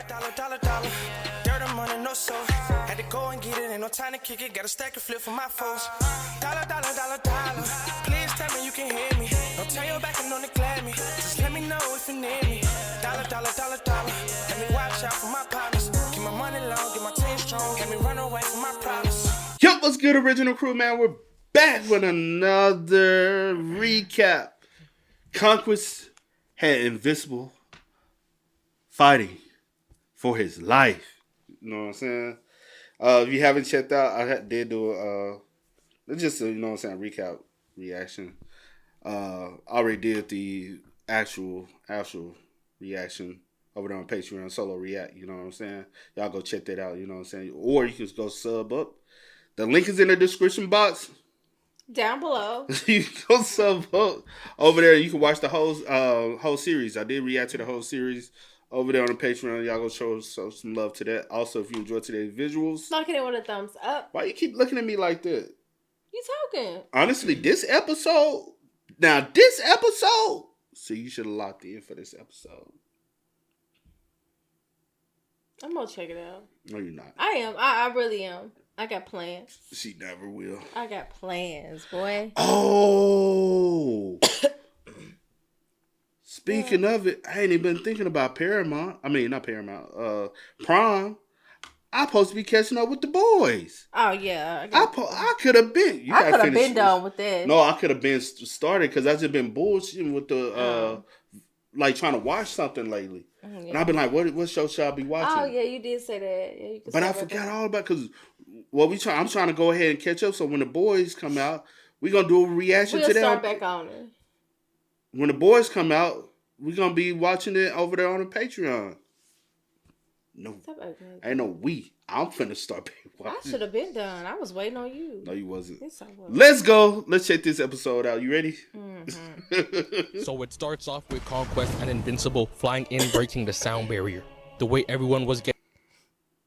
Dollar. Dirt and money, no soul. Had to go and get it, ain't no time to kick it. Got a stack of flip for my foes. Dollar. Please tell me you can hear me. Don't turn your back and don't neglect me. Just let me know if you need me. Dollar. Let me watch out for my partners. Keep my money long, get my team strong. Let me run away from my problems. Yo, what's good, original crew, man? We're back with another recap. Conquest had Invincible fighting for his life. You know what I'm saying? If you haven't checked out, I did do just a, you know what I'm saying, recap reaction. I already did the actual reaction over there on Patreon, solo react. You know what I'm saying? Y'all go check that out. You know what I'm saying? Or you can just go sub up. The link is in the description box. Down below. You can go sub up over there. You can watch the whole series. I did react to the whole series over there on the Patreon. Y'all go show some love to that. Also, if you enjoyed today's visuals, Looking at with a thumbs up. why you keep looking at me like that? You talking? Honestly, this episode, so you should have locked in for this episode. I'm gonna check it out. No, you're not. I am. I really am. I got plans. She never will. I got plans, boy. Oh. Speaking of it, I ain't even been thinking about Paramount. I mean, not Paramount. Prime. I'm supposed to be catching up with the boys. Oh, yeah. I could have been. I could have been done with that. No, I could have been started because I've just been bullshitting with the, like, trying to watch something lately. Yeah. And I've been like, what show should I be watching? Oh, yeah, you did say that. Yeah, but I forgot all about because I'm trying to go ahead and catch up. So when the boys come out, we're going to do a reaction to that. We'll start back on it. When the boys come out, we're going to be watching it over there on the Patreon. No, ain't no we. I'm finna start watching. I should have been done. I was waiting on you. No, you wasn't. Yes, I was. Let's go. Let's check this episode out. You ready? Mm-hmm. So it starts off with Conquest and Invincible flying in, breaking the sound barrier. The way everyone was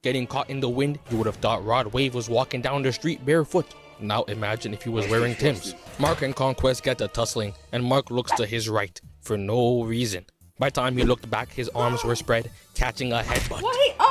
getting caught in the wind, you would have thought Rod Wave was walking down the street barefoot. Now imagine if he was wearing Timbs. Mark and Conquest get the tussling, and Mark looks to his right for no reason. By the time he looked back, his arms were spread, catching a headbutt.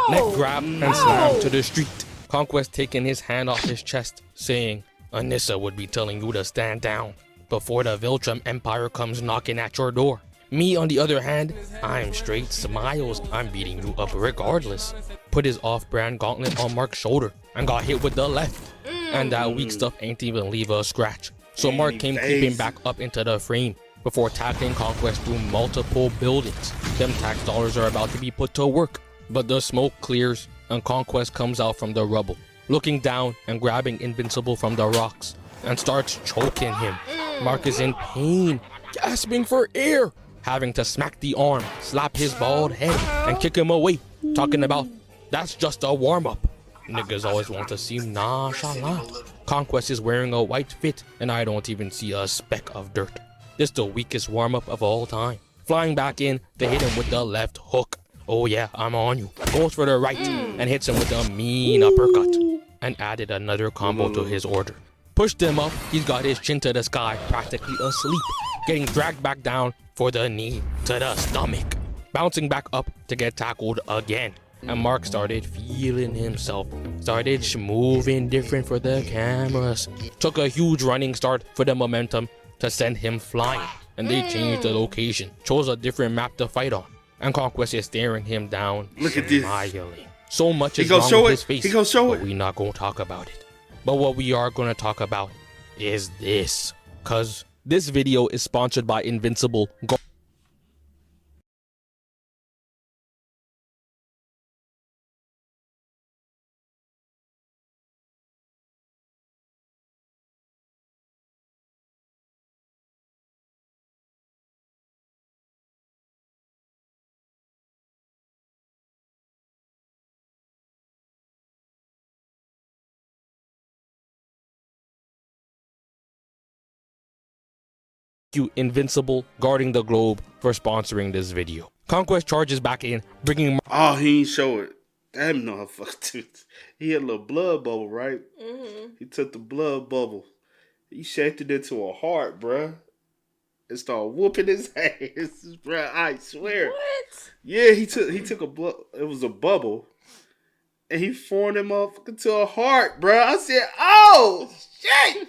Neck grab and slam to the street. Conquest taking his hand off his chest, saying, Anissa would be telling you to stand down before the Viltrum Empire comes knocking at your door. Me, on the other hand, I'm straight smiles. I'm beating you up regardless. Put his off-brand gauntlet on Mark's shoulder and got hit with the left. And that weak stuff ain't even leave a scratch. So Mark came creeping back up into the frame before tackling Conquest through multiple buildings. Them tax dollars are about to be put to work. But the smoke clears and Conquest comes out from the rubble, looking down and grabbing Invincible from the rocks and starts choking him. Mark is in pain, gasping for air, having to smack the arm, slap his bald head, and kick him away, talking about, that's just a warm-up. Niggas always want to seem nonchalant. Conquest is wearing a white fit, and I don't even see a speck of dirt. This the weakest warm-up of all time. Flying back in, they hit him with the left hook. Oh yeah, I'm on you. Goes for the right and hits him with a mean uppercut. And added another combo to his order. Pushed him up, he's got his chin to the sky, practically asleep. Getting dragged back down for the knee to the stomach. Bouncing back up to get tackled again. And Mark started feeling himself. Started moving different for the cameras. Took a huge running start for the momentum to send him flying. And they changed the location. Chose a different map to fight on. And Conquest is staring him down. Look at this. Smiling. So much is wrong with his face. He gonna show it. But we're not gonna talk about it. But what we are gonna talk about is this. Cause this video is sponsored by Invincible. Invincible guarding the globe for sponsoring this video. Conquest charges back in, bringing. Oh, he ain't show it. Damn, no, fuck, dude. He had a little blood bubble, right? Mm-hmm. He took the blood bubble. He shaped it into a heart, bruh. and started whooping his ass, bro. I swear. What? Yeah, he took it was a bubble, and he formed him up into a heart, bro. I said, "Oh shit!"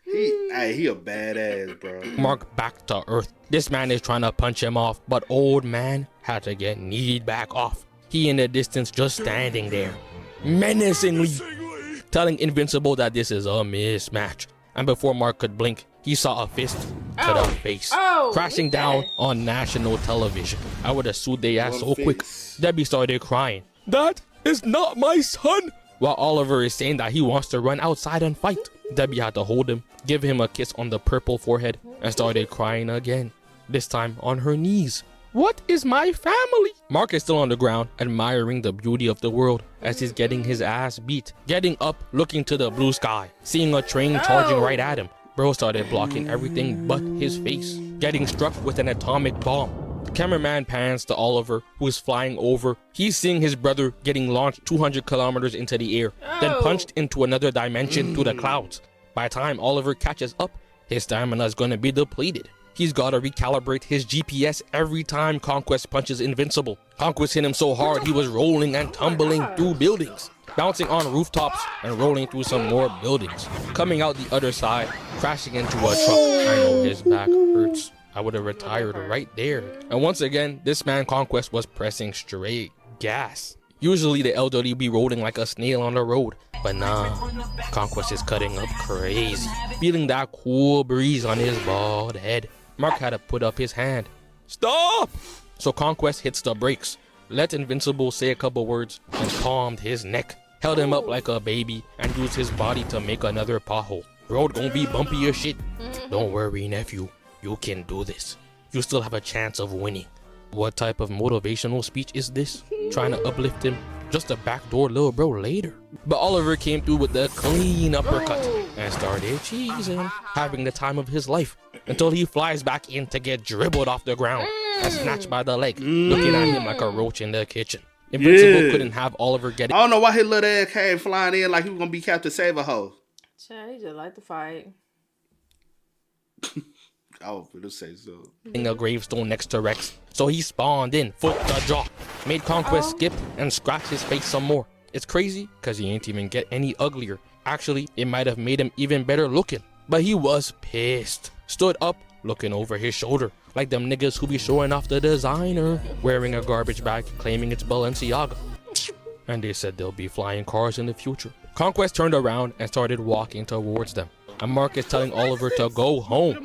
He a badass, bro. Mark back to earth. This man is trying to punch him off, but old man had to get kneed back off. He in the distance just standing there, menacingly, telling Invincible that this is a mismatch. And before Mark could blink, he saw a fist to the face, crashing down on national television. I would have sued their ass so quick. Debbie started crying. That is not my son! While Oliver is saying that he wants to run outside and fight. Debbie had to hold him, give him a kiss on the purple forehead, and started crying again. This time on her knees. What is my family? Mark is still on the ground, admiring the beauty of the world as he's getting his ass beat. Getting up, looking to the blue sky, seeing a train charging right at him. Bro started blocking everything but his face, getting struck with an atomic bomb. The cameraman pans to Oliver, who is flying over. He's seeing his brother getting launched 200 kilometers into the air, then punched into another dimension through the clouds. By the time Oliver catches up, his stamina is going to be depleted. He's got to recalibrate his GPS every time Conquest punches Invincible. Conquest hit him so hard he was rolling and tumbling through buildings, bouncing on rooftops and rolling through some more buildings, coming out the other side, crashing into a truck. I know his back hurts. I would have retired right there. And once again, this man Conquest was pressing straight gas. Usually the elderly be rolling like a snail on the road, but nah, Conquest is cutting up crazy, feeling that cool breeze on his bald head. Mark had to put up his hand. Stop! So Conquest hits the brakes, let Invincible say a couple words, and palmed his neck, held him up like a baby, and used his body to make another pothole. Road gonna be bumpy as shit. Don't worry, nephew. You can do this. You still have a chance of winning. What type of motivational speech is this? Trying to uplift him? Just a backdoor little bro later. But Oliver came through with the clean uppercut and started cheesing, having the time of his life until he flies back in to get dribbled off the ground and snatched by the leg, looking at him like a roach in the kitchen. Invincible couldn't have Oliver getting. I don't know why his little ass came flying in like he was gonna be Captain Save-A-Ho. Child, he just like to fight. I was gonna say so. A gravestone next to Rex, so he spawned in, foot to jaw, made Conquest skip and scratch his face some more. It's crazy because he ain't even get any uglier. Actually, it might have made him even better looking, but he was pissed. Stood up, looking over his shoulder like them niggas who be showing off the designer, wearing a garbage bag claiming it's Balenciaga. And they said they'll be flying cars in the future. Conquest turned around and started walking towards them, and Mark is telling Oliver to go home,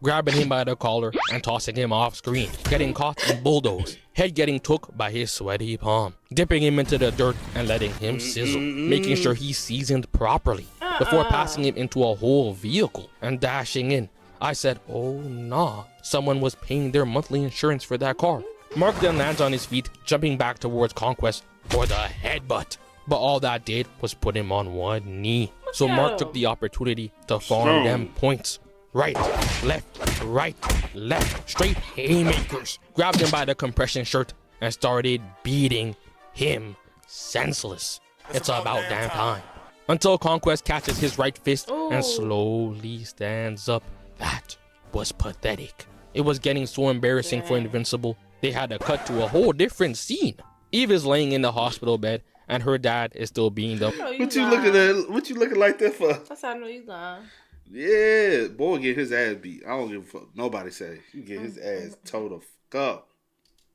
grabbing him by the collar and tossing him off screen, getting caught and bulldozed, head getting took by his sweaty palm, dipping him into the dirt and letting him sizzle, making sure he's seasoned properly before passing him into a whole vehicle and dashing in. I said, oh nah, someone was paying their monthly insurance for that car. Mark then lands on his feet, jumping back towards Conquest for the headbutt. But all that did was put him on one knee. So Mark took the opportunity to farm them points. Right, left, straight haymakers. Grabbed him by the compression shirt and started beating him senseless. It's about damn time. Until Conquest catches his right fist and slowly stands up. That was pathetic. It was getting so embarrassing for Invincible. They had to cut to a whole different scene. Eve is laying in the hospital bed and her dad is still being the. What you looking at? What you looking like that for? That's how I know you lying. Yeah, boy, get his ass beat. I don't give a fuck. Nobody say you get his ass towed the fuck up.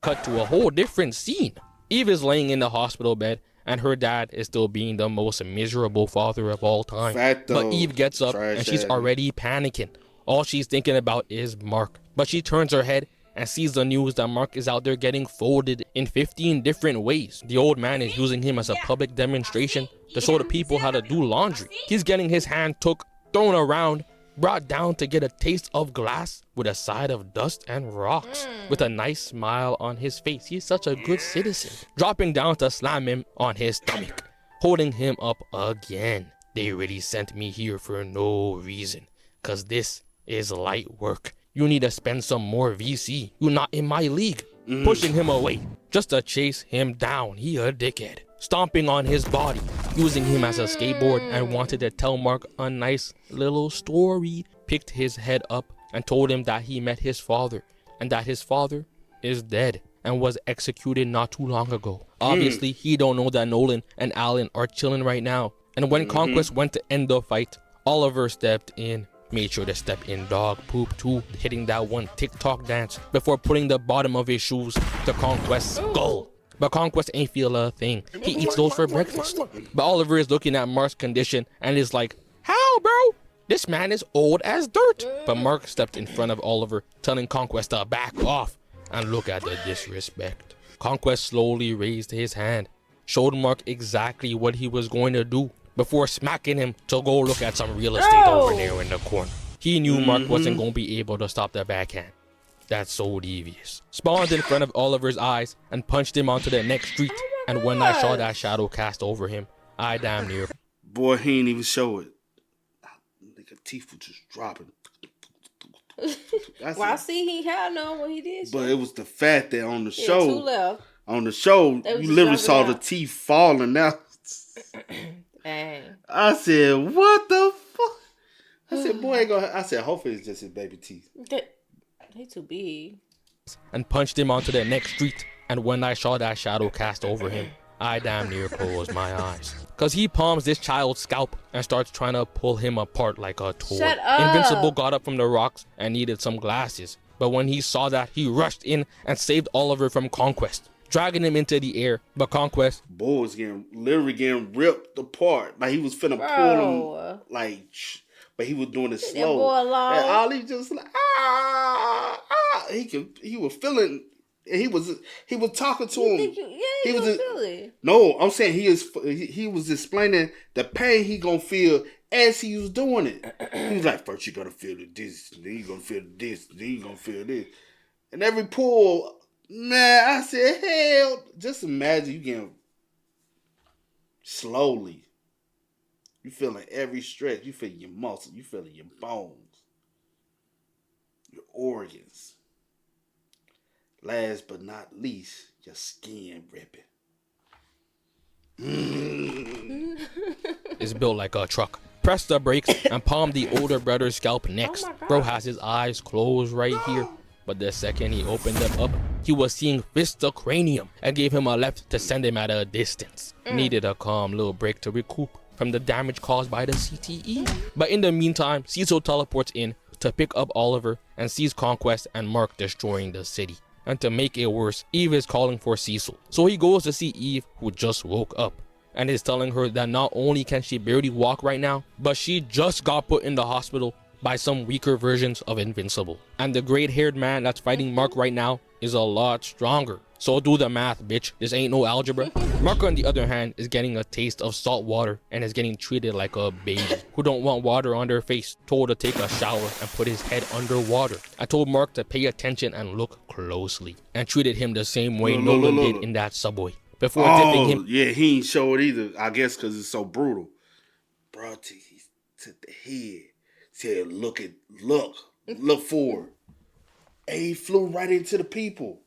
Cut to a whole different scene. Eve is laying in the hospital bed and her dad is still being the most miserable father of all time. But Eve gets up and she's already panicking. All she's thinking about is Mark. But she turns her head and sees the news that Mark is out there getting folded in 15 different ways. The old man is using him as a public demonstration to show the people how to do laundry. He's getting his hand took, thrown around, brought down to get a taste of glass with a side of dust and rocks, with a nice smile on his face. He's such a good citizen. Dropping down to slam him on his stomach, holding him up again. They really sent me here for no reason, cause this is light work. You need to spend some more VC. You're not in my league. Pushing him away just to chase him down. He a dickhead. Stomping on his body, using him as a skateboard, and wanted to tell Mark a nice little story. picked his head up and told him that he met his father and that his father is dead and was executed not too long ago. Obviously, he don't know that Nolan and Alan are chilling right now. And when Conquest went to end the fight, Oliver stepped in. Made sure to step in dog poop too, hitting that one TikTok dance before putting the bottom of his shoes to Conquest's skull. But Conquest ain't feel a thing. He eats those for breakfast. But Oliver is looking at Mark's condition and is like, how, bro? This man is old as dirt. But Mark stepped in front of Oliver, telling Conquest to back off. And look at the disrespect. Conquest slowly raised his hand, showed Mark exactly what he was going to do before smacking him to go look at some real estate over there in the corner. He knew Mark wasn't going to be able to stop the backhand. That's so devious. Spawned in front of Oliver's eyes and punched him onto the next street. And when I saw that shadow cast over him, I damn near... Boy, he ain't even show it. Nigga, teeth were just dropping. Well, I see he had none when he did. But it was the fact that on the Two show, left. you literally saw the teeth falling out. Dang. I said, what the fuck? I said, boy, ain't gonna... I said, hopefully it's just his baby teeth. They too big. And punched him onto the next street. And when I saw that shadow cast over him, I damn near closed my eyes. Cause he palms this child's scalp and starts trying to pull him apart like a toy. Shut up. Invincible got up from the rocks and needed some glasses. But when he saw that, he rushed in and saved Oliver from Conquest, dragging him into the air. But Conquest... Boy was literally getting ripped apart. Like he was finna pull him, like... But he was doing it slow. Boy along. And Ollie just like, he was feeling... And he was talking to him. He was feeling. No, I'm saying he was explaining the pain he gonna feel as he was doing it. He was like, first you're gonna feel this, then you're gonna feel this, then you're gonna feel this. And every pull, man, I said, hell, just imagine you getting slowly. You feeling every stretch. You feeling your muscles. You feeling your bones. Your organs. Last but not least, your skin ripping. Is built like a truck. Pressed the brakes and palmed the older brother's scalp next. Bro has his eyes closed right here. But the second he opened them up, he was seeing cranium and gave him a left to send him at a distance. Needed a calm little break to recoup from the damage caused by the CTE. But in the meantime, Cecil teleports in to pick up Oliver and sees Conquest and Mark destroying the city. And to make it worse, Eve is calling for Cecil. So he goes to see Eve, who just woke up, and is telling her that not only can she barely walk right now, but she just got put in the hospital by some weaker versions of Invincible. And the gray-haired man that's fighting Mark right now is a lot stronger. So do the math, bitch. This ain't no algebra. Mark, on the other hand, is getting a taste of salt water and is getting treated like a baby who don't want water on their face. Told to take a shower and put his head underwater. I told Mark to pay attention and look closely, and treated him the same way Nolan did in that subway. Before dipping him... Yeah, he ain't show it either, I guess because it's so brutal. Bro, he took the head. Said, look forward. And he flew right into the people.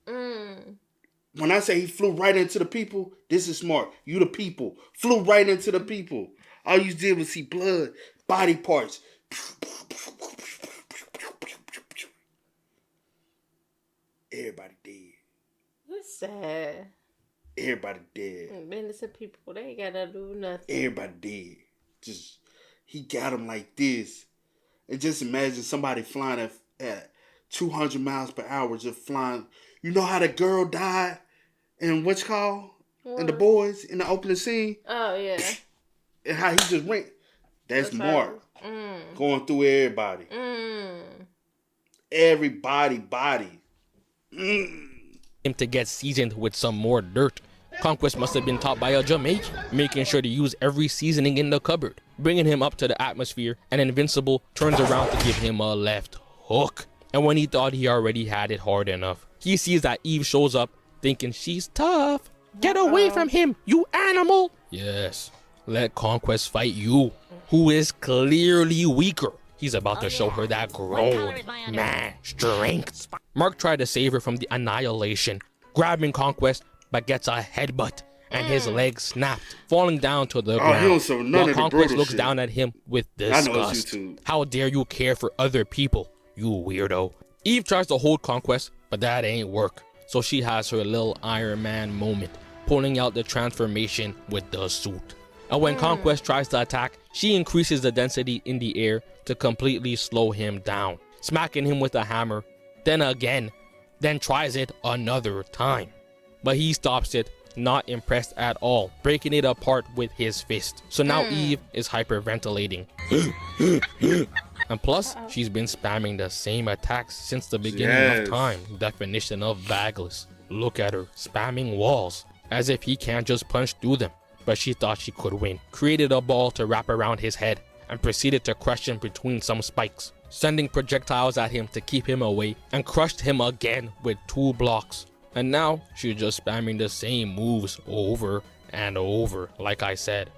When I say he flew right into the people, this is smart. You the people. Flew right into the people. All you did was see blood, body parts. Everybody dead. That's sad. Everybody dead. Innocent people, they ain't got to do nothing. Everybody dead. Just, he got him like this. And just imagine somebody flying at 200 miles per hour, just flying. You know how the girl died in what's called? And the boys in the opening scene? Oh, yeah. And how he just went. That's Mark. Going through everybody. Everybody body. Him to get seasoned with some more dirt. Conquest must have been taught by a Jamaican, making sure to use every seasoning in the cupboard, bringing him up to the atmosphere, and Invincible turns around to give him a left hook. And when he thought he already had it hard enough, he sees that Eve shows up, thinking she's tough. Get away from him, you animal! Yes, let Conquest fight you, who is clearly weaker. He's about to show her that grown man strength. Mark tried to save her from the annihilation, grabbing Conquest, but gets a headbutt and his legs snapped, falling down to the Oh, ground. he don't show none while of the Conquest brutal looks shit. down at him with I know it's disgust. YouTube. How dare you care for other people, you weirdo. Eve tries to hold Conquest, but that ain't work. So she has her little Iron Man moment, pulling out the transformation with the suit. And when Conquest tries to attack, she increases the density in the air to completely slow him down, smacking him with a hammer, then again, then tries it another time. But he stops it, not impressed at all, breaking it apart with his fist. So now Eve is hyperventilating. And plus, she's been spamming the same attacks since the beginning of time. Definition of bagless. Look at her, spamming walls, as if he can't just punch through them. But she thought she could win. Created a ball to wrap around his head, and proceeded to crush him between some spikes, sending projectiles at him to keep him away, and crushed him again with 2 blocks. And now, she's just spamming the same moves over and over, like I said.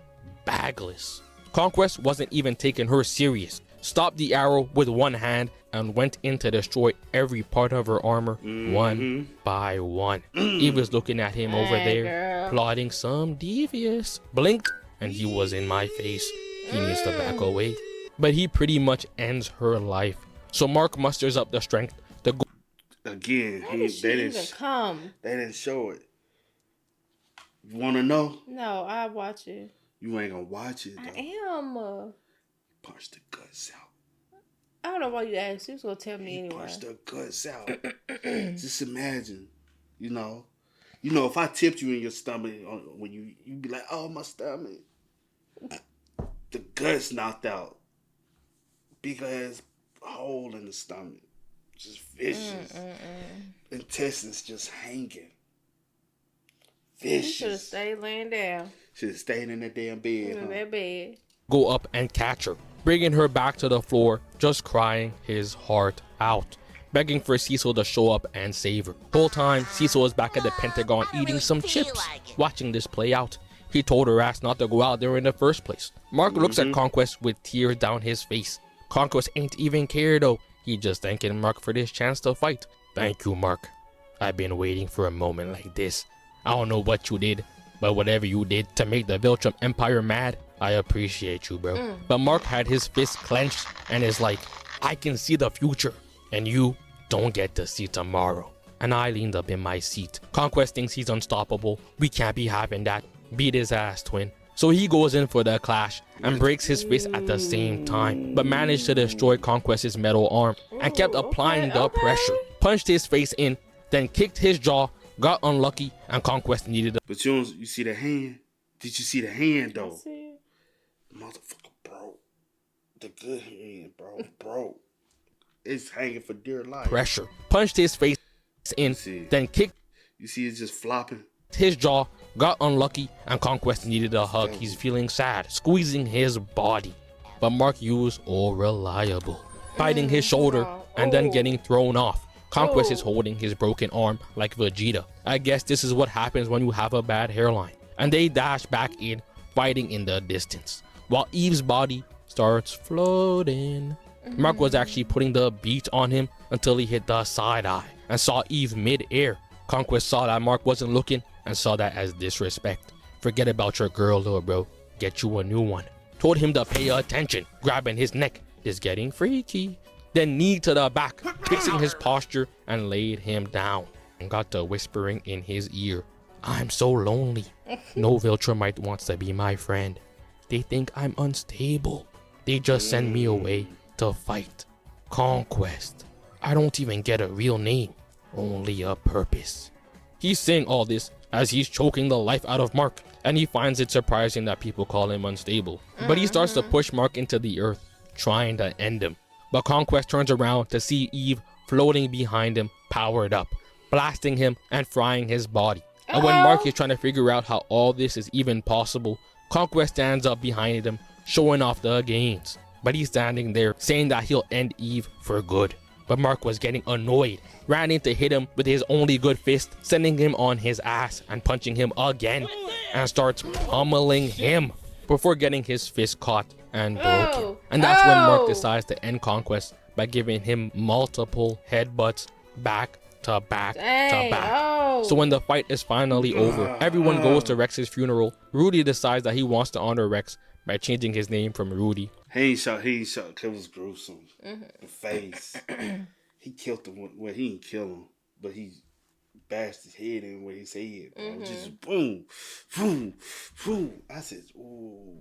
Bagless. Conquest wasn't even taking her serious. Stopped the arrow with one hand and went in to destroy every part of her armor one by one. Eve was looking at him over there, plotting some devious. Blinked and he was in my face. He needs to back away. But he pretty much ends her life. So Mark musters up the strength to go Again, How did she even come? they didn't show it. You want to know? No, I watch it. You ain't gonna watch it though. I am. Punch the guts out. I don't know why you asked. You was gonna tell me He anyway. punched the guts out. Just imagine, you know, if I tipped you in your stomach when you'd be like, oh, my stomach. The guts knocked out. Big ass hole in the stomach. Just vicious. Intestines just hanging. You should have Vicious. stayed laying down Should have stayed in that damn bed. in Huh? that bed. go up and catch her, bringing her back to the floor, just crying his heart out, begging for Cecil to show up and save her. Whole time, Cecil is back at the Pentagon eating some chips, watching this play out. He told her ass not to go out there in the first place. Mark looks at Conquest with tears down his face. Conquest ain't even care though. He just thanking Mark for this chance to fight. Thank you, Mark. I've been waiting for a moment like this. I don't know what you did, but whatever you did to make the Viltrum Empire mad, I appreciate you, bro. But Mark had his fist clenched and is like, I can see the future, and you don't get to see tomorrow. And I leaned up in my seat. Conquest thinks he's unstoppable. We can't be having that. Beat his ass, twin. So he goes in for the clash and breaks his fist at the same time, but managed to destroy Conquest's metal arm and kept applying the pressure. Punched his face in, then kicked his jaw, got unlucky, and Conquest needed a But you see the hand? Did you see the hand though? That's it. Motherfucker, bro. The good hand, bro. It's hanging for dear life. pressure. Punched his face in, See. then kicked You see it's just flopping. his jaw, got unlucky, and Conquest needed a hug. He's feeling sad, squeezing his body. But Mark used all reliable, biting his shoulder and then getting thrown off. Conquest is holding his broken arm like Vegeta. I guess this is what happens when you have a bad hairline. And they dash back in, fighting in the distance, while Eve's body starts floating. Mark was actually putting the beat on him until he hit the side eye and saw Eve mid-air. Conquest saw that Mark wasn't looking and saw that as disrespect. Forget about your girl, little bro. Get you a new one. Told him to pay attention, grabbing his neck. Is getting freaky. Then knee to the back, fixing his posture and laid him down and got to whispering in his ear. I'm so lonely. No Viltrumite wants to be my friend. They think I'm unstable. They just send me away to fight. Conquest. I don't even get a real name, only a purpose. He's saying all this as he's choking the life out of Mark, and he finds it surprising that people call him unstable. But he starts to push Mark into the earth, trying to end him. But Conquest turns around to see Eve floating behind him, powered up, blasting him and frying his body. And when Mark is trying to figure out how all this is even possible, Conquest stands up behind him, showing off the gains. But he's standing there, saying that he'll end Eve for good. But Mark was getting annoyed, ran in to hit him with his only good fist, sending him on his ass and punching him again, and starts pummeling him before getting his fist caught and broken. And that's when Mark decides to end Conquest by giving him multiple headbutts back to back Dang. to back. Oh. So when the fight is finally over, everyone goes to Rex's funeral. Rudy decides that he wants to honor Rex by changing his name from Rudy. He ain't shot. It was gruesome. The face. He killed him. Well, he didn't kill him, but he bashed his head in where his head. Just boom, boom, boom. I said, ooh.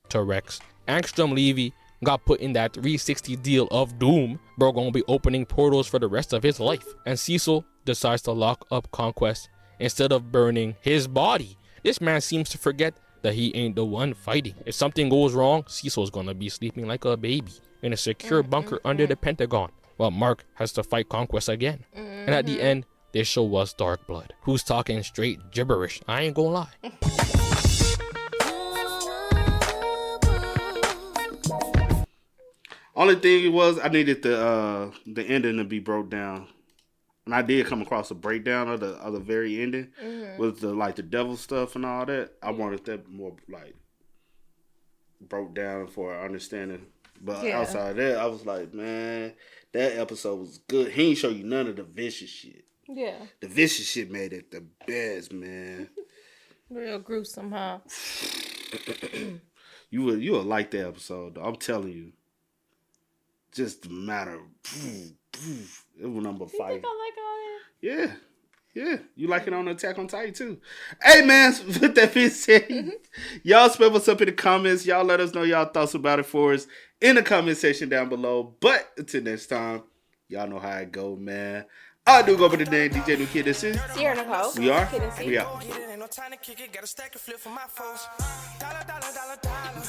To Rex. Angstrom Levy got put in that 360 deal of doom. Bro gonna be opening portals for the rest of his life. And Cecil decides to lock up Conquest instead of burning his body. This man seems to forget that he ain't the one fighting. If something goes wrong, Cecil's gonna be sleeping like a baby in a secure bunker under the Pentagon, while Mark has to fight Conquest again. And at the end, they show us Dark Blood, who's talking straight gibberish. I ain't gonna lie. Only thing was I needed the ending to be broke down, and I did come across a breakdown of the very ending with the devil stuff and all that. I wanted that more like broke down for understanding. But outside of that, I was like, man, that episode was good. He ain't show you none of the vicious shit. Yeah. The vicious shit made it the best, man. Real gruesome, huh? You would like that episode, though. I'm telling you. Just the matter. It was number 5. You think I like all that? Yeah. Yeah. You like it on Attack on Titan, too. Hey, man, with that being said, y'all spell what's up in the comments. Y'all let us know y'all thoughts about it for us in the comment section down below. But until next time, y'all know how it go, man. I do go by the name DJ New Kid. This is Sierra Nicole. We are. Kid and C. We out. Get it, ain't no time to kick it. Got a stack of flip for my foes. Dollar, dollar, dollar, dollar.